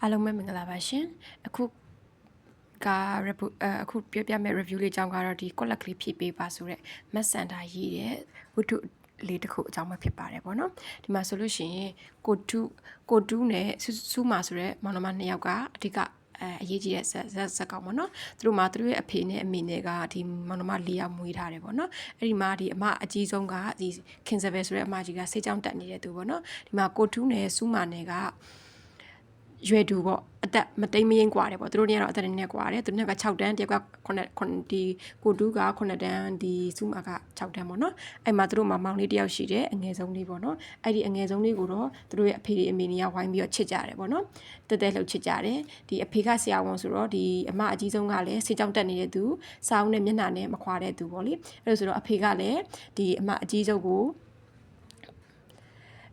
အားလုံးပဲမင်္ဂလာပါရှင်အခုအခုပြောပြမယ့် review လေးအကြောင်းကတော့ဒီ collect လေးဖြည့်ပေးပါဆိုတဲ့ Math Center ရေးတဲ့ဝတ္ထုလေးတစ်ခုအကြောင်းပဲဖြစ်ပါတယ်ပေါ့နော်ဒီမှာဆိုလို့ရှိရင်ကိုတူးနဲ့စုမာဆိုတဲ့မောင်နှမနှစ်ယောက်ကအဓိကအရေးကြီးတဲ့ဇက်ကောင်ပေါ့နော်သူတို့ရဲ့အဖေနဲ့အမေနဲ့ကဒီမောင်နှမ၄ယောက်မွေးထားတယ်ပေါ့နော်အဲ့ဒီမှာဒီအမအကြီးဆုံးကဒီခင်စပယ်ဆိုတဲ့အမကြီးကစိတ်ကြောင့်တက်နေတဲ့သူပေါ့နော်ဒီမှာကိုတူးနဲ့စုမာနဲ့ကရွယ်တူပေါ့အသက်မတိမ်မရင်กว่าတယ်ပေါ့သူတို့တွေကတော့အသက်နည်းနည်းกว่าတယ်သူတို့က6တန်းတယောက်က9ဒီကိုတူးက9တန်းဒီစုမာက6တန်းပေါ့နော်အဲ့မှာသူတို့မှာမောင်လေးတယောက်ရှိတယ်အငယ်ဆုံးလေးပေါ့နော်အဲ့ဒီအငယ်ဆုံးလေးကိုတော့သူတို့ရဲ့အဖေတွေအမေတွေကဝိုင်းပြီးတော့ချစ်ကြတယ်ပေါ့နော်တဲလှုပ်ချစ်ကြတယ်ဒီအဖေကဆရာဝန်ဆိုတော့ဒီအမအကြီးဆုံးကလည်းဆေးကြောင့်တက်နေတဲ့သူစာအုပ်နဲ့မျက်နှာနဲ့မခွာတဲ့သူပေါ့လေအဲ့လိုဆိုတော့အဖေကလည်းဒီအမအကြီးဆုံးကို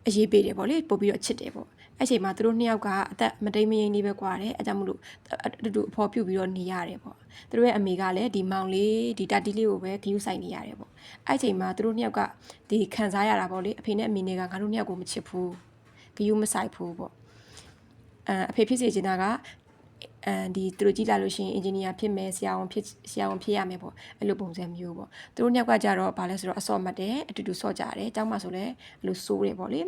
အရေးပေးတယ်ပေါ့လေပို့ပြီးတော့ချစ်တယ်ပေါ့အဲ့ချိန်မှာသူတို့နှစ်ယောက်ကအသက်မတိမ်မယိမ်းလေးပဲကွာတယ်အဲကြောင့်မလို့အတူအဖော်ပြုတ်ပြီးတော့နေရတယ်ပေါ့သူတို့ရဲ့အမေကလည်းဒီမောင်လေးဒီတာတီလေးကိုပဲဂယူးဆိုင်နေရတယ်ပေါ့အဲ့ချိန်မှာသူတို့နှစ်ယောက်ကဒီခံစားရတာပေါ့လေအဖေနဲ့အမေနဲ့ကငါတို့နှစ်ယောက်ကိုမချစ်ဘူးဂယူးမဆိုင်ဘူးပေါ့အဖေဖြစ်စေချင်တာကဒီသူတို့ကြည့်လာလို့ရှိရင်အင်ဂျင်နီယာဖြစ်မယ်ဆရာဝန်ဖြစ်ရမယ်ပေါ့အဲ့လိုပုံစံမျိုးပေါ့သူတို့နှစ်ယောက်ကကြတော့ဗာလဲဆိုတော့အစော့မှတ်တယ်အတူတူစော့ကြတယ်အเจ้าမှဆိုလဲအဲ့လိုစိုးတယ်ပေါ့လ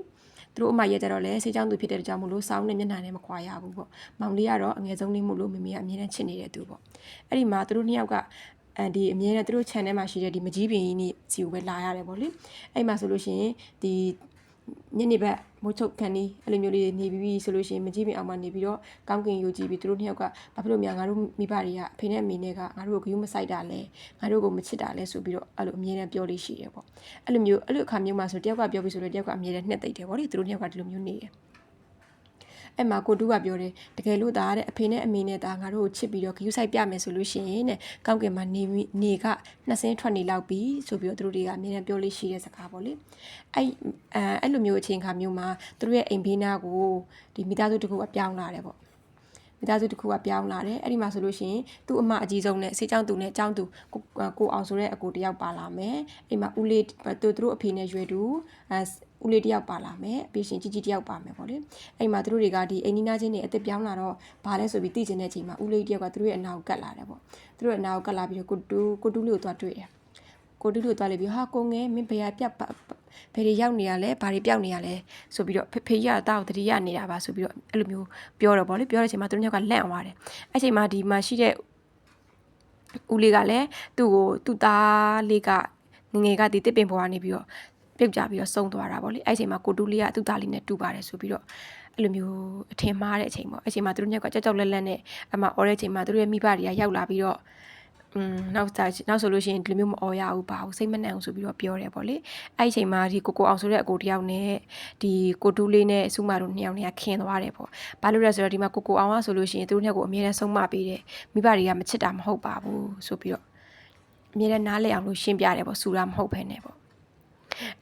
ေသူတို့အမရဲ့ကြတော့လဲဆေးချောင်းသူဖြစ်တဲ့ကြောင့်မလို့စောင်းနဲ့မျက်နှာနဲ့မခွာရဘူးပေါ့မောင်လေးကတော့အငယ်ဆုံးလေးမို့လို့မမေကအမြဲတမ်းချစ်နေတဲ့သူပေါ့အဲ့ဒီမှာသူတို့နှစ်ယောက်ကဒီအမြဲတမ်းသူတို့ channel မှာရှိတဲ့ဒီမကြီးပင်ကြီးနေစီကိုပဲလာရတယ်ပေါ့လေအဲ့မှာဆိုလို့ရှိရင်ဒီညနေဘက်မိုးချုပ်ခန်းဒီအဲ့လိုမျိုးလေးနေပြီးဆိုလို့ရှိရင်မကြီးပင်အောင်မှနေပြီးတော့ကောင်းကင်ယူကြည့်ပြီးသူတို့နှစ်ယောက်ကဘာဖြစ်လို့များငါတို့မိဘတွေကအဖေနဲ့အမေနဲ့ကငါတို့ကိုဂရုမစိုက်တာလဲငါတို့ကိုမချစ်တာလဲဆိုပြီးတော့အဲ့လိုအမြဲတမ်းပြောလို့ရှိတယ်ပေါ့အဲ့လိုအခါမျိုးမှာဆိုတယောက်ကပြောပြီးဆိုတော့တယောက်ကအမြဲတမ်းနှစ်သိမ့်တယ်ပေါ့လေသူတို့နှစ်ယောက်ကဒီလိုမျိုးနေတယ်အဲ့မှာကိုတူးကပြောတယ်တကယ်လို့သားတဲ့အဖေနဲ့အမေနဲ့သားငါတို့ကိုချစ်ပြီးတော့ဂယူးဆိုင်ပြမယ်ဆိုလို့ရှိရင်တဲ့ကောင်းကင်မှာနေကနှစ်စင်းထွက်နေလောက်ပြီဆိုပြီးတော့သူတို့တွေကအမြဲတမ်းပြောလို့ရှိတဲ့စကားပေါ့လေအဲ့လိုမျိုးအချိန်ခါမျိုးမှာသူတို့ရဲ့အိမ်ဘေးနားကိုဒီမိသားစုတစ်ခုကပြောင်းလာတယ်ပေါ့မိသားစုတစ်ခုကပြောင်းလာတယ်အဲ့ဒီမှာဆိုလို့ရှိရင်သူ့အမအကြီးဆုံးနဲ့ဆေးချောင်းသူနဲ့ចောင်းသူကိုအောင်ဆိုတဲ့အကိုတယောက်ပါလာမယ်အိမ်မှာဦးလေးသူတို့အဖေနဲ့ရွယ်တူဦးလေးတယောက်ပါလာမယ်ပြီးရှင်ကြီးတယောက်ပါမယ်ပေါ့လေအဲ့မှာသူတို့တွေကဒီအိမ်နီးနားချင်းတွေအသက်ပြောင်းလာတော့ဘာလဲဆိုပြီးသိချင်တဲ့အချိန်မှာဦးလေးတယောက်ကသူတို့ရဲ့အနာကိုကတ်လာတယ်ပေါ့သူတို့ရဲ့အနာကိုကတ်လာပြီးတော့ကိုတူးလေးကိုသွားတွေ့တယ်ကိုတူးလေးကိုသွားလိုက်ပြီးဟာကိုငယ်မင်းဘယ်ပြတ်ဘယ်တွေရောက်နေရလဲဘာတွေပြောက်နေရလဲဆိုပြီးတော့ဖေကြီးကတောက်တတိယနေတာပါဆိုပြီးတော့အဲ့လိုမျိုးပြောတော့ဗောလေပြောတဲ့အချိန်မှာသူတို့ညောက်ကလန့်သွားတယ်အဲ့ချိန်မှာဒီမှာရှိတဲ့ဦးလေးကလည်းသူ့သားလေးကငယ်ကဒီတစ်ပင်ပေါ်ကနေပြီးတော့ပြုတ်ကြပြီးတော့ဆုံးသွားတာဗောလေအဲ့ချိန်မှာကိုတူးလေးကသူ့သားလေးနဲ့တူပါတယ်ဆိုပြီးတော့အဲ့လိုမျိုးအထင်မှားတဲ့အချိန်ပေါ့အဲ့ချိန်မှာသူတို့ညောက်ကကြောက်လက်လက်နဲ့အမအော်တဲ့အချိန်မှာသူတို့ရဲ့မိဘတွေကရောက်လာပြီးတော့နောက်ဆိုလို့ရှိရင်ဒီလိုမျိုးမအော်ရဘူးပါဘူးစိတ်မနှံအောင်ဆိုပြီးတော့ပြောတယ်ပေါ့လေအဲ့ဒီအချိန်မှာဒီကိုအောင်ဆိုတဲ့အကိုတယောက်နဲ့ဒီကိုတူးလေးနဲ့စုမတို့နှစ်ယောက်နဲ့ခင်သွားတယ်ပေါ့ဘာလို့လဲဆိုတော့ဒီမှာကိုအောင်ကဆိုလို့ရှိရင်သူတို့နှစ်ယောက်ကိုအမြဲတမ်းဆုံးမပေးတယ်မိဘတွေကမချစ်တာမဟုတ်ပါဘူးဆိုပြီးတော့အမြဲတမ်းနားလည်အောင်လို့ရှင်းပြတယ်ပေါ့စူတာမဟုတ်ဘဲနဲ့ပေါ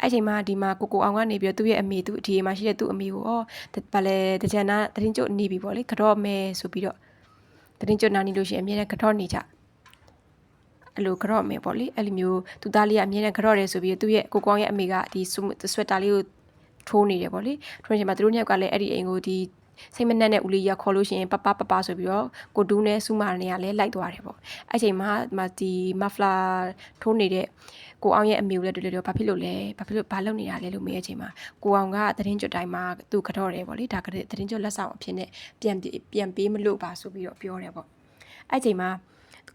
့အဲ့ချိန်မှာဒီမှာကိုအောင်ကနေပြီးတော့သူ့ရဲ့အမေသူ့ဒီမှာရှိတဲ့သူ့အမေကိုဗာလဲတကြံနာတရင်ကျုပ်နေပြီပေါ့လေကတော့မဲဆိုပြီးတော့တရင်ကျုပ်နာနေလို့ရှိရင်အမြဲတမ်းကတော့နေကြအဲ့လိုကြော့မယ်ပေါ့လေအဲ့လိုမျိုးသူသားလေးကအမြဲတမ်းကြော့တယ်ဆိုပြီးသူ့ရဲ့ကိုကောင်းရဲ့အမေကဒီဆွက်တာလေးကိုထိုးနေတယ်ပေါ့လေထိုးနေချိန်မှာသူတို့ညောက်ကလည်းအဲ့ဒီအိမ်ကိုဒီစိတ်မနှက်တဲ့ဦးလေးရခေါ်လို့ရှိရင်ပပဆိုပြီးတော့ကိုတူးနဲ့စူမာနဲ့ကလည်းလိုက်သွားတယ်ပေါ့အဲ့ချိန်မှာဒီမဖလာထိုးနေတဲ့ကိုအောင်ရဲ့အမေကိုလည်းတွေ့လို့ဘာဖြစ်လို့ဘာလုပ်နေတာလဲလို့မေးတဲ့အချိန်မှာကိုအောင်ကသတင်းကြွတိုင်းမှာသူကြော့တယ်ပေါ့လေဒါကသတင်းကြွလက်ဆောင်အဖြစ်နဲ့ပြန်ပေးမလို့ပါဆိုပြီးတော့ပြောတယ်ပေါ့အဲ့ချိန်မှာ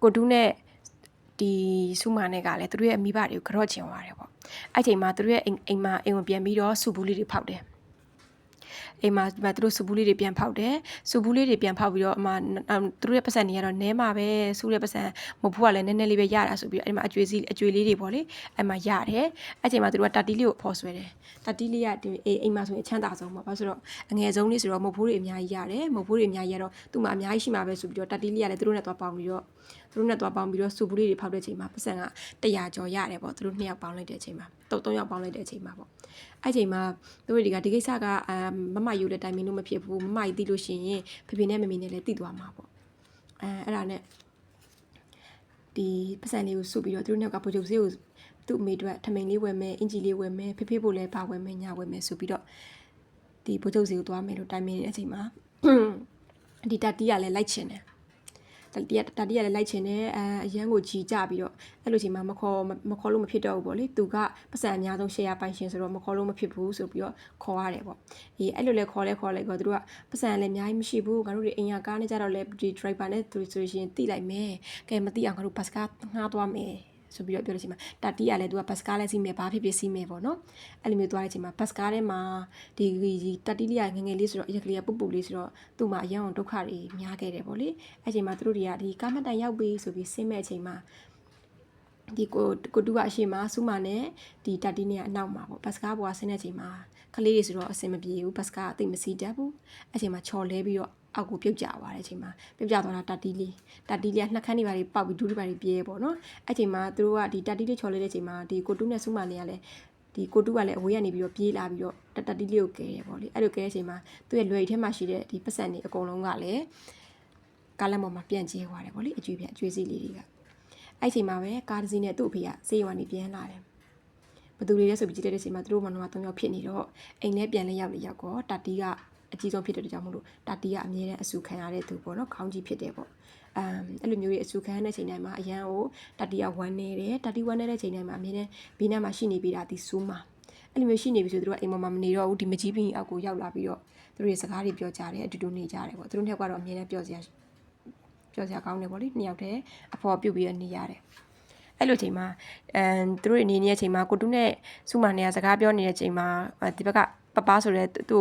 ကိုတူးနဲ့ဒီစုမာနဲ့ကလည်းသူတို့ရဲ့မိဘတွေကိုကြော့ချင်သွားတယ်ပေါ့အဲ့ချိန်မှာသူတို့ရဲ့အိမ်ဝင်ပြန်ပြီးတော့စုဘူးလေးတွေဖောက်တယ်အိမ်မှာသူတို့စုဘူးလေးတွေပြန်ဖောက်တယ်စုဘူးလေးတွေပြန်ဖောက်ပြီးတော့သူတို့ရဲ့ပတ်စံတွေကတော့နဲမှာပဲစုတဲ့ပတ်စံမဖို့ကလည်းနည်းနည်းလေးပဲရတာဆိုပြီးအဲ့မှာအကျွေးလေးတွေပေါ့လေအဲ့မှာရတယ်အဲ့ချိန်မှာသူတို့ကတာတီလေးကိုဖော်ဆွဲတယ်တာတီလေးကအိမ်မှာဆိုရင်အချမ်းသာဆုံးပေါ့ဘာလို့ဆိုတော့အငယ်ဆုံးလေးဆိုတော့မဖို့တွေအများကြီးရတယ်မဖို့တွေအများကြီးရတော့သူ့မှာအများကြီးရှိမှာပဲဆိုပြီးတော့တာတီလေးကလည်းသူတို့နဲ့သွားပေါင်းပြီးတော့စုဘူးလေးတွေဖောက်တဲ့အချိန်မှာပတ်စံက100ကျော်ရတယ်ပေါ့သူတို့2ယောက်ပေါင်းလိုက်တဲ့အချိန်မှာ3ယောက်ပေါင်းလိုက်တဲ့အချိန်မှာပေါ့အဲ့ချိန်မှာသူတို့ဒီကိစ္စကမမယူတဲ့တိုင်မင်းလို့မဖြစ်ဘူးမမကြီးသိလို့ရှိရင်ဖေနဲ့မမေနဲ့လည်းသိသွားမှာပေါ့အဲ့ဒါနဲ့ဒီပတ်စံလေးကိုစုပြီးတော့သူတို့နှစ်ယောက်ကဗိုလ်ချုပ်စေးကိုသူ့အမေတို့ထမိန်လေးဝယ်မယ်အင်ဂျီလေးဝယ်မယ်ဖေဖို့လည်းဘာဝယ်မယ်ညာဝယ်မယ်ဆိုပြီးတော့ဒီဗိုလ်ချုပ်စေးကိုသွားမယ်လို့တိုင်မင်းတဲ့အချိန်မှာ ဒီတတီးကလည်းလိုက်ချင်တယ်တတီးကလည်းလိုက်ချင်တယ်အရန်ကိုကြီးကြပြီးတော့အဲ့လိုချိန်မှာမခေါ်လို့မဖြစ်တော့ဘူးပေါ့လေသူကပတ်စံအများဆုံး share ပိုင်ရှင်ဆိုတော့မခေါ်လို့မဖြစ်ဘူးဆိုပြီးတော့ခေါ်ရတယ်ပေါ့အဲ့လိုလဲခေါ်လိုက်တော့သူတို့ကပတ်စံလည်းအများကြီးမရှိဘူးငါတို့တွေအိမ်ရကားနဲ့ကြတော့လဲဒီ driver နဲ့သူဆိုရင်တိလိုက်မယ်ကဲမတိအောင်ငါတို့ဘတ်စကားငှားသွားမယ်ဆိုပြီးတော့ပြောတဲ့အချိန်မှာတတီးကလည်းသူကဘတ်စကားလည်းစီးမယ်ဘာဖြစ်ဖြစ်စီးမယ်ပေါ့နော်အဲ့လိုမျိုးသွားတဲ့အချိန်မှာဘတ်စကားထဲမှာဒီတတီးလေးကငငယ်လေးဆိုတော့အရက်ကလေးကပုတ်ပုတ်လေးဆိုတော့သူ့မှာအရန်အောင်ဒုက္ခတွေများခဲ့တယ်ပေါ့လေအဲ့ချိန်မှာသူတို့တွေကဒီကားမှတ်တိုင်ရောက်ပြီဆိုပြီးဆင်းမဲ့အချိန်မှာဒီကိုတူကအရှိမစူးမနဲ့ဒီတတီးနဲ့အနောက်မှာပေါ့ဘတ်စကားပေါ်ကဆင်းတဲ့အချိန်မှာကလေးတွေဆိုတော့အဆင်မပြေဘူးဘတ်စကားအသိမစီတတ်ဘူးအဲ့ချိန်မှာချော်လဲပြီးတော့အောက်ကိုပြုတ်ကျသွားတဲ့အချိန်မှာပြုတ်ကျသွားတာတတီးလေးကနှစ်ခမ်းတွေပါပေါက်ပြီးဒူးတွေပါပြဲပေါ့နော်အဲ့ချိန်မှာသူတို့ကဒီတတီးလေးချော်လဲတဲ့အချိန်မှာဒီကိုတူးနဲ့စူးမနဲ့ကလည်းဒီကိုတူးကလည်းအဝေးကနေပြီးတော့ပြေးလာပြီးတော့တတီးလေးကိုကဲတယ်ပေါ့လေအဲ့လိုကဲတဲ့အချိန်မှာသူ့ရဲ့လွယ်ရီထဲမှာရှိတဲ့ဒီပတ်စံတွေအကုန်လုံးကလည်းကားလမ်းပေါ်မှာပြန့်ကျဲသွားတယ်ပေါ့လေအကျွေးစီးလေးတွေကအဲ့ချိန်မှာပဲကားတစ်စီးနဲ့သူ့အဖေကစေးရွာနေပြန်လာတယ်ဘသူတွေလဲဆိုပြီးကြည့်တဲ့အချိန်မှာသူတို့မနမ3ယောက်ဖြစ်နေတော့အိမ်ထဲပြန်လဲရောက်တော့တတီးကအကြီးဆုံးဖြစ်တဲ့ကြောင့်မလို့တတီးကအမြဲတမ်းအဆူခံရတဲ့သူပေါ့နော်ခေါင်းကြီးဖြစ်တယ်ပေါ့အဲ့လိုမျိုးတွေအဆူခံရတဲ့ချိန်တိုင်းမှာအရန်ကိုတတီးကဝမ်းနေတယ်တတီးဝမ်းနေတဲ့ချိန်တိုင်းမှာအမြဲတမ်းဘေးနားမှာရှိနေပြီးတာဒီစူးမှာအဲ့လိုမျိုးရှိနေပြီဆိုသူတို့ကအိမ်ပေါ်မှာမနေတော့ဘူးဒီမကြီးပင်အောက်ကိုရောက်လာပြီးတော့သူတို့ရဲ့စကားတွေပြောကြတယ်အတူတူနေကြတယ်ပေါ့သူတို့နှစ်ယောက်ကတော့အမြဲတမ်းပြောစရာကောင်းတယ်ပေါ့လေနှစ်ယောက်တည်းအဖော်ပြုတ်ပြီးနေရတယ်အဲ့လိုချိန်မှာသူတို့နေနေတဲ့အချိန်မှာကိုတူးနဲ့စုမနဲ့စကားပြောနေတဲ့အချိန်မှာဒီဘက်ကပပဆိုတဲ့သူ့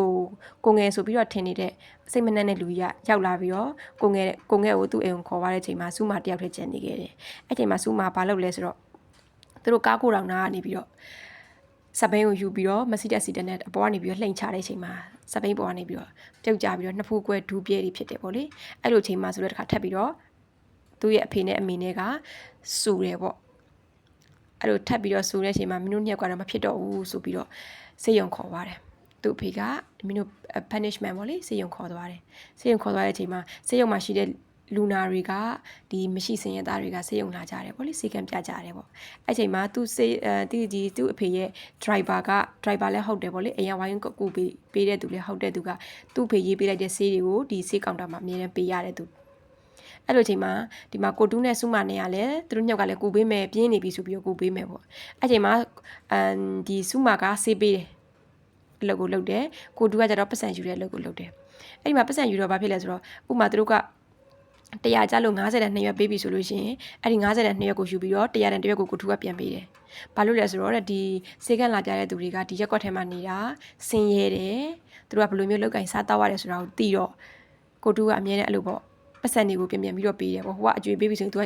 ကိုငယ်ဆိုပြီးတော့ထင်နေတဲ့စိတ်မနှက်တဲ့လူကြီးကရောက်လာပြီးတော့ကိုငယ်ကိုသူ့အိမ်ကိုခေါ်သွားတဲ့အချိန်မှာစုမတယောက်တည်းကျန်နေခဲ့တယ်အဲ့ချိန်မှာစုမဘာလုပ်လဲဆိုတော့သူတို့ကားကိုတောင်နာကနေပြီးတော့စပိန်ကိုယူပြီးတော့မစီတက်စီတက်နဲ့အပေါ်ကနေပြီးတော့လှိန်ချတဲ့အချိန်မှာစပိန်ပေါ်ကနေပြီးတော့ပြုတ်ကြပြီးတော့နှစ်ဖူးကွဲဒူးပြဲတွေဖြစ်တယ်ပေါ့လေအဲ့လိုချိန်မှာဆိုတော့တစ်ခါထပ်ပြီးတော့သူ့ရဲ့အဖေနဲ့အမေနဲ့ကစူတယ်ပေါ့အဲ့လိုထပ်ပြီးတော့စူတဲ့အချိန်မှာမင်းတို့နှစ်ယောက်ကတော့မဖြစ်တော့ဘူးဆိုပြီးတော့စေယုံခေါ်သွားတယ်သူ့အဖေကမင်းတို့ punishment ပေါ့လေစေယုံခေါ်သွားတယ်စေယုံခေါ်သွားတဲ့အချိန်မှာစေယုံမှာရှိတဲ့လူနာတွေကဒီမရှိစင်ရသားတွေကစေယုံလာကြတယ်ပေါ့လေစေကံပြကြတယ်ပေါ့အဲ့ချိန်မှာသူ့သူ့အဖေရဲ့ driver လည်းဟုတ်တယ်ပေါ့လေအရင်ဝိုင်းကူပေးတဲ့သူလည်းဟုတ်တဲ့သူကသူ့အဖေရေးပေးလိုက်တဲ့ဆေးတွေကိုဒီဆေးကောင်တာမှာအမြဲတမ်းပေးရတဲ့သူအဲ့လိုချိန်မှာဒီမှာကိုတူးနဲ့စုမနဲ့ကလည်းသူတို့ညောက်ကလည်းကူပေးမယ်ပြင်းနေပြီဆိုပြီးတော့ကူပေးမယ်ပေါ့အဲ့ချိန်မှာဒီစုမကဆေးပေးတယ်အလုပ်ကိုလုပ်တယ်ကိုတူးကကျတော့ပတ်စံယူတဲ့အလုပ်ကိုလုပ်တယ်အဲ့ဒီမှာပတ်စံယူတော့ဘာဖြစ်လဲဆိုတော့ဥပမာသူတို့က100ကျလို့50တန်2ရွက်ပေးပြီဆိုလို့ရှိရင်အဲ့ဒီ50တန်2ရွက်ကိုယူပြီးတော့100တန်1ရွက်ကိုကိုတူးကပြန်ပေးတယ်ဘာလို့လဲဆိုတော့ဒီစေကန့်လာကြတဲ့သူတွေကဒီရက်ကွက်ထဲမှာနေတာဆင်းရဲတယ်သူတို့ကဘယ်လိုမျိုးလောက်ကင်စားတောက်ရတယ်ဆိုတာကိုသိတော့ကိုတူးကအမြဲတမ်းအဲ့လိုပေါ့ပတ်စံတွေကိုပြန်ပြီးတော့ပေးတယ်ပေါ့ဟိုကအကျွေးပေးပြီဆိုရင်သူက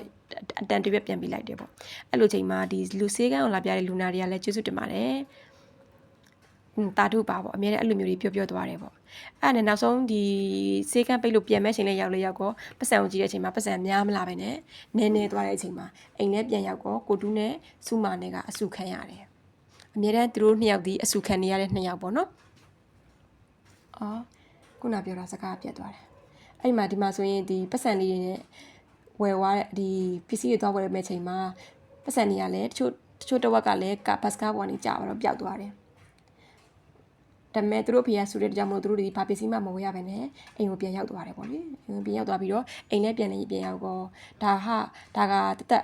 အတန်တရွက်ပြန်ပေးလိုက်တယ်ပေါ့အဲ့လိုချိန်မှာဒီလူစေးကန်းကိုလာပြတဲ့လူနာတွေကလည်းကျေးဇူးတင်ပါတယ်တာတို့ပါပေါ့အများနဲ့အဲ့လိုမျိုးတွေပြောသွားတယ်ပေါ့အဲ့ဒါနဲ့နောက်ဆုံးဒီစေးကန်းပိတ်လို့ပြန်မဲ့ချိန်လေးရောက်တော့ပတ်စံကိုကြည့်တဲ့အချိန်မှာပတ်စံများမလာပဲနဲ့နည်းသွားတဲ့အချိန်မှာအိမ်ထဲပြန်ရောက်တော့ကိုတူးနဲ့စုမာနဲ့ကအဆူခံရတယ်အများနဲ့သူတို့နှစ်ယောက်ဒီအဆူခံနေရတဲ့နှစ်ယောက်ပေါ့နော်အော်ခုနပြောတာစကားပြတ်သွားတယ်အဲ့ဒီမှာဒီမှာဆိုရင်ဒီပတ်စံလေးတွေနဲ့ဝယ်သွားတဲ့ဒီပစ္စည်းတွေသွားဝယ်မဲ့ချိန်မှာပတ်စံတွေကလည်းတချို့တစ်ဝက်ကလည်းဘတ်စကားပေါ်ကနေကြာတော့ပျောက်သွားတယ်ဒါပေမဲ့သူတို့ဖေကဆိုတဲ့ကြောင့်မို့သူတို့ဒီဘာပစ္စည်းမှမဝယ်ရဘဲနဲ့အိမ်ကိုပြန်ရောက်သွားတယ်ပေါ့လေပြန်ရောက်သွားပြီးတော့အိမ်နဲ့ပြန်ရောက်တော့ဒါကတက်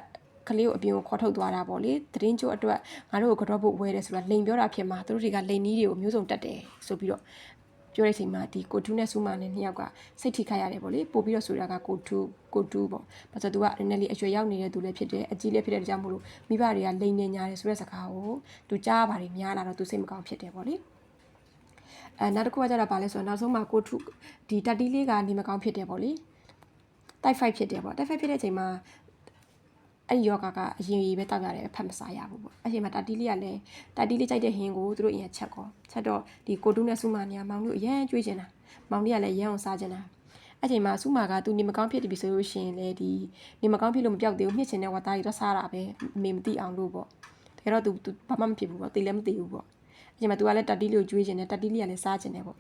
ကလေးကိုအပြင်ကိုခေါ်ထုတ်သွားတာပေါ့လေသတင်းကျိုးအတွက်ငါတို့ကိုကတော့ဖို့ဝဲတယ်ဆိုတာလိန်ပြောတာဖြစ်မှာသူတို့တွေကလိန်နီးတွေကိုမျိုးစုံတက်တယ်ဆိုပြီးတော့ပြောတဲ့အချိန်မှာဒီကိုတူးနဲ့စူးမနဲ့နှစ်ယောက်ကစိတ်ထိခိုက်ရတယ်ပေါ့လေပို့ပြီးတော့ဆိုတာကကိုတူးပေါ့ဘာလို့သူကနည်းနည်းလေးအရွယ်ရောက်နေတဲ့သူလည်းဖြစ်တယ်အကြီးလည်းဖြစ်တဲ့ကြောင့်မို့လို့မိဘတွေကလိန်နေညာတယ်ဆိုတဲ့စကားကိုသူကြားပါတယ်များလာတော့သူစိတ်မကောင်းဖြစ်တယ်ပေါ့လေနောက်တစ်ခုကကြတော့ဗာလဲဆိုတော့နောက်ဆုံးမှာကိုထုဒီတတီးလေးကနေမကောင်းဖြစ်တယ်ပေါ့လေတိုက်ဖိုက်ဖြစ်တယ်ပေါ့တိုက်ဖိုက်ဖြစ်တဲ့အချိန်မှာအဲ့ဒီယောဂကအရင်ပဲတောက်ရတယ်ဖတ်မစားရဘူးပေါ့အဲ့ချိန်မှာတတီးလေးကလည်းတတီးလေးကြိုက်တဲ့ဟင်းကိုသူတို့အရင်ချက်တော့ဒီကိုတူးနဲ့စုမာနေမောင်တို့အရန်ကျွေးချင်တာမောင်လေးကလည်းရန်အောင်စားချင်တာအဲ့ချိန်မှာစုမာကသူနေမကောင်းဖြစ်ပြီဆိုလို့ရှိရင်လေဒီနေမကောင်းဖြစ်လို့မပြောက်သေးဘူးမြစ်ချင်တဲ့ဝါသားကြီးတော့စားတာပဲမေမသိအောင်လို့ပေါ့တကယ်တော့ तू ဘာမှမဖြစ်ဘူးပေါ့သိလည်းမသိဘူးပေါ့အဲ့ချိန်မှာ तू ကလည်းတတီးလေးကိုကျွေးချင်တယ်တတီးလေးကလည်းစားချင်တယ်ပေါ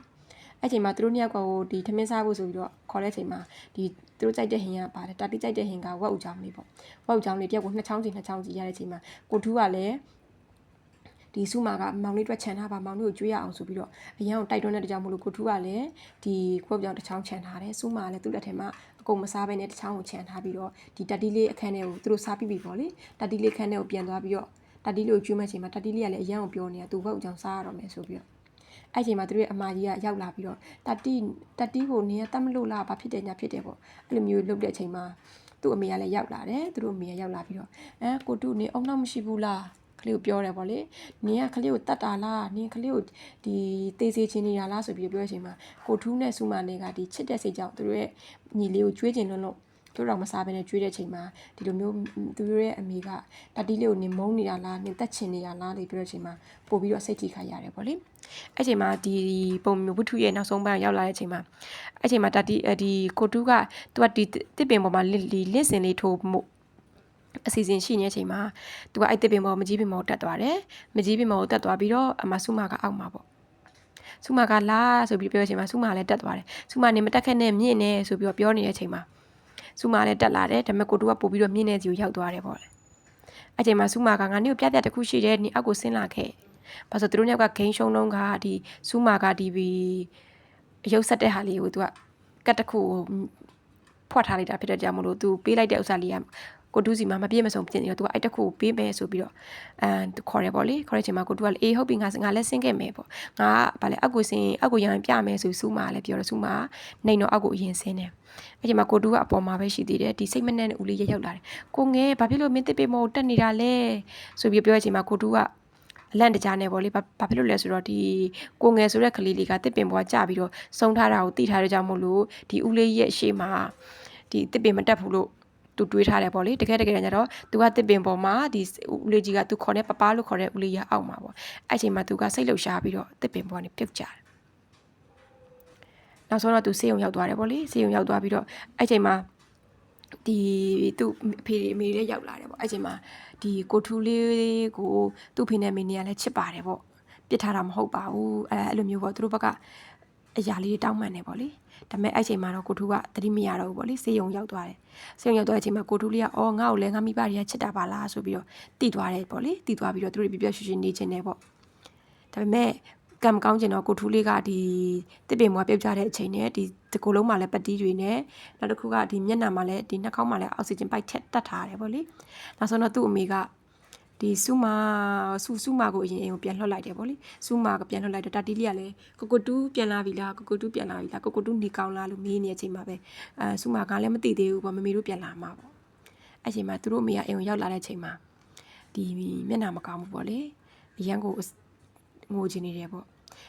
့အဲ့ချိန်မှာသူတို့နှစ်ယောက်ကဒီထမင်းစားဖို့ဆိုပြီးတော့ခေါ်တဲ့အချိန်မှာဒီသူတို့ကြိုက်တဲ့ဟင်းကပါတယ်တတီးကြိုက်တဲ့ဟင်းကဝက်ဥချောင်းလေးပေါ့ဝက်ဥချောင်းလေးတယောက်ကို2ချောင်းစီရတဲ့အချိန်မှာကိုထူးကလည်း ဒီစုမာကမောင်လေးအတွက်ခြံထားပါမောင်လေးကိုကျွေးရအောင်ဆိုပြီးတော့အရန်ကိုတိုက်တွန်းတဲ့တကြောင်မလို့ကိုထူးကလည်းဒီခွက်ပြောင်တစ်ချောင်းခြံထားတယ်စုမာကလည်းသူ့လက်ထဲမှာအကုန်မစားဘဲနဲ့တစ်ချောင်းကိုခြံထားပြီးတော့ဒီတတိလေးအခန်းထဲကိုသူတို့စားပြီးပြီပေါ့လေတတိလေးခန်းထဲကိုပြန်သွားပြီးတော့တတိလေးကိုကျွေးမဲ့ချိန်မှာတတိလေးကလည်းအရန်ကိုပြောနေတာသူ့ဘက်အကြောင်းစားရတော့မယ်ဆိုပြီးတော့အဲ့ချိန်မှာသူတို့ရဲ့အမကြီးကရောက်လာပြီးတော့တတိကိုနင်းတတ်မလို့လားဘာဖြစ်တယ်ညာဖြစ်တယ်ပေါ့အဲ့လိုမျိုးလုပ်တဲ့အချိန်မှာသူ့အမေကလည်းရောက်လာတယ်သူတို့အမေကရောက်လာပြီးတော့ကိုတူနေအောင်တော့မရှိဘူးလားကလေးကိုပြောတယ်ပေါ့လေနင်းကကလေးကိုတတ်တာလားနင်းကလေးကိုဒီတေးစေချင်နေတာလားဆိုပြီးပြောတဲ့အချိန်မှာကိုထူးနဲ့စုမနေကဒီချစ်တဲ့စိတ်ကြောင့်သူတို့ရဲ့ညီလေးကိုကျွေးကျင်လို့တို့တော့မစားဘဲနဲ့ကျွေးတဲ့အချိန်မှာဒီလိုမျိုးသူတို့ရဲ့အမေကတတိလေးကိုနင်မုန်းနေတာလားနင်တက်ချင်နေတာလားလို့ပြောတဲ့အချိန်မှာပို့ပြီးတော့စိတ်ထိခိုက်ရတယ်ပေါ့လေအဲ့ချိန်မှာဒီပုံမျိုးဝတ္ထုရဲ့နောက်ဆုံးပိုင်းရောက်လာတဲ့အချိန်မှာအဲ့ချိန်မှာတတိဒီကိုတူးကသူကဒီတစ်ပင်ပေါ်မှာလင့်စင်လေးထိုးမှုအစီအစဉ်ရှိနေတဲ့အချိန်မှာသူကအဲ့တစ်ပင်ပေါ်မကြီးပင်ပေါ်တက်သွားတယ်မကြီးပင်ပေါ်တက်သွားပြီးတော့အမဆုမကအောက်မှာပေါ့ဆုမကလာဆိုပြီးပြောတဲ့အချိန်မှာဆုမလည်းတက်သွားတယ်ဆုမနေမတက်ခက်နဲ့မြင့်နေဆိုပြီးတော့ပြောနေတဲ့အချိန်မှာစုမာလည်းတက်လာတယ်ဒါပေမဲ့ကိုတူကပို့ပြီးတော့မြင့်နေစီကိုရောက်သွားတယ်ပေါ့လေအဲ့ချိန်မှာစုမာကငါနေ့ကိုပြပြတစ်ခုရှိတယ်နင်အောက်ကိုဆင်းလာခဲ့ဘာလို့သူတို့ညောက်ကဂိမ်းရှုံးတော့ကဒီစုမာကဒီရုပ်ဆက်တဲ့ဟာလေးကိုသူကကတ်တစ်ခုဖွက်ထားလိုက်တာဖြစ်တဲ့ကြောင့်မလို့သူပေးလိုက်တဲ့ဥစ္စာလေးကကိုတူးစီမှာမပြည့်မစုံဖြစ်နေတော့သူကအဲ့တစ်ခုကိုပေးမယ်ဆိုပြီးတော့ခေါ်ရပေါ့လေခေါ်တဲ့ချိန်မှာကိုတူကအေးဟုတ်ပြီငါလည်းဆင်းခဲ့မယ်ပေါ့ငါဗာလေအောက်ကိုဆင်းအောက်ကိုရန်ပြမယ်ဆိုစုမာလည်းပြောတော့စုမာနေတော့အောက်ကိုအရင်ဆင်းတယ်အဲ့ဒီမှာကိုတူကအပေါ်မှာပဲရှိသေးတယ်ဒီစိတ်မနဲ့ဦးလေးရောက်လာတယ်ကိုငယ်ဘာဖြစ်လို့မင်းတစ်ပေမောတက်နေတာလဲဆိုပြီးပြောတဲ့အချိန်မှာကိုတူကအလန့်တကြားနေပေါ့လေဘာဖြစ်လို့လဲဆိုတော့ဒီကိုငယ်ဆိုတဲ့ကလေးလေးကတစ်ပင်ပေါ်ကကြပြီးတော့စုံထားတာကိုတိထားတဲ့ကြောင့်မို့လို့ဒီဦးလေးရဲ့ရှေ့မှာဒီတစ်ပင်မတက်ဘူးလို့သူတွေးထားတယ်ပေါ့လေတကယ်ညတော့သူကတစ်ပင်ပေါ်မှာဒီဦးလေးကြီးကသူခေါ်တဲ့ပပလို့ခေါ်တဲ့ဦးလေးရအောက်မှာပေါ့အဲ့ချိန်မှာသူကစိတ်လှုပ်ရှားပြီးတော့တစ်ပင်ပေါ်ကနေပြုတ်ကျတယ်နောက်ဆုံးတော့သူဆေးရုံရောက်သွားတယ်ပေါ့လေဆေးရုံရောက်သွားပြီးတော့အဲ့ချိန်မှာဒီသူ့အဖေအမေလည်းရောက်လာတယ်ပေါ့အဲ့ချိန်မှာဒီကိုထူးလေးကိုသူ့ဖေနဲ့မေနေကလည်းချစ်ပါတယ်ပေါ့ပြစ်ထားတာမဟုတ်ပါဘူးအဲ့လိုမျိုးပေါ့သူတို့ဘက်ကအရာလေးတောင်းပန်နေပေါ့လေဒါပေမဲ့အဲ့ချိန်မှာတော့ကိုထူးကသတိမရတော့ဘူးပေါ့လေဆေးရုံရောက်သွားတယ်ဆေးရုံရောက်သွားတဲ့အချိန်မှာကိုထူးလေးကအော်ငါ့ကိုလည်းငါမိဘတွေကချစ်တာပါလားဆိုပြီးတော့တည်သွားတယ်ပေါ့လေတည်သွားပြီးတော့သူတို့ပြပြရွှေရွှေနေချင်တယ်ပေါ့ဒါပေမဲ့ကံမကောင်းကျင်တော့ကိုထူးလေးကဒီတစ်ပင်မှာပြုတ်ကြတဲ့အချိန်နဲ့ဒီကိုယ်လုံးမှာလည်းပတ်တီးတွေနဲ့နောက်တစ်ခုကဒီမျက်နှာမှာလည်းဒီနှာခေါင်းမှာလည်းအောက်ဆီဂျင်ပိုက်ထက်တက်ထားတယ်ပေါ့လေနောက်ဆုံးတော့သူ့အမေကဒီစုမာကိုအရင်အိမ်ကိုပြန်လွှတ်လိုက်တယ်ပေါ့လေစုမာကပြန်လွှတ်လိုက်တော့တာတီလေးကလည်းကိုတူးပြန်လာပြီလားကိုတူးပြန်လာပြီလားကိုတူးနေကောင်းလားလို့မေးနေတဲ့အချိန်မှာပဲစုမာကလည်းမသိသေးဘူးပေါ့မမေတို့ပြန်လာမှာပေါ့အဲ့ချိန်မှာသူတို့အမေကအိမ်ကိုရောက်လာတဲ့အချိန်မှာဒီမျက်နှာမကောင်းဘူးပေါ့လေအရန်ကိုငိုချင်နေတယ်ပေါ့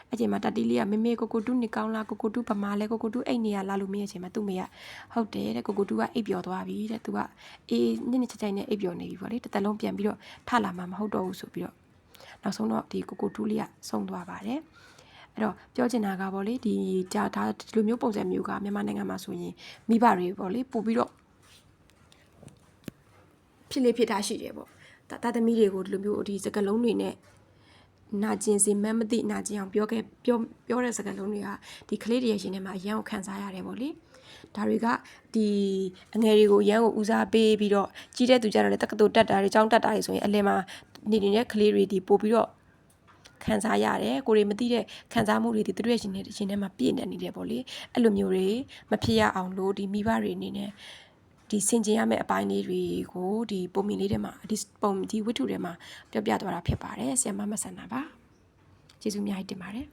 အဲ့ချိန်မှာတတိလေးကမေမေကိုတူးနေကောင်းလားကိုတူးဗမာလဲကိုတူးအိတ်နေရလားလို့မေးတဲ့အချိန်မှာသူ့မေကဟုတ်တယ်တဲ့ကိုတူးကအိတ်ပျော်သွားပြီတဲ့သူကအေးညနေချိုင်နဲ့အိတ်ပျော်နေပြီပေါ့လေတစ်သက်လုံးပြန်ပြီးတော့ထလာမှာမဟုတ်တော့ဘူးဆိုပြီးတော့နောက်ဆုံးတော့ဒီကိုတူးလေးကဆုံးသွားပါတယ်အဲ့တော့ပြောချင်တာကပေါ့လေဒီဒါဒီလိုမျိုးပုံစံမျိုးကမြန်မာနိုင်ငံမှာဆိုရင်မိဘတွေပေါ့လေပို့ပြီးတော့ဖြစ်တာရှိတယ်ပေါ့တာသမီးတွေကိုဒီလိုမျိုးဒီစကလုံးတွေနဲ့နာကျင်စေမှန်းမသိနာကျင်အောင်ပြောတဲ့စကားလုံးတွေကဒီကလေးတွေရဲ့ရှင်ထဲမှာအရန်ကိုခံစားရတယ်ပေါ့လေဒါတွေကဒီအငယ်တွေကိုအရန်ကိုဦးစားပေးပြီးတော့ကြီးတဲ့သူကြတော့လေတက္ကသိုလ်တက်တာတွေကျောင်းတက်တာတွေဆိုရင်အလယ်မှာနေတဲ့ကလေးတွေဒီပို့ပြီးတော့ခံစားရတယ်ကိုတွေမသိတဲ့ခံစားမှုတွေဒီသူတို့ရဲ့ရှင်ထဲမှာပြည့်နေတယ်ပေါ့လေအဲ့လိုမျိုးတွေမဖြစ်ရအောင်လို့ဒီမိဘတွေအနေနဲ့ဒီဆင်ကျင်ရမယ့်အပိုင်းလေးတွေကိုဒီပုံမြင်လေးထဲမှာဒီဝတ္ထုထဲမှာပြောပြသွားတာဖြစ်ပါတယ်ဆရာမမဆန္ဒပါကျေးဇူးအများကြီးတင်ပါတယ်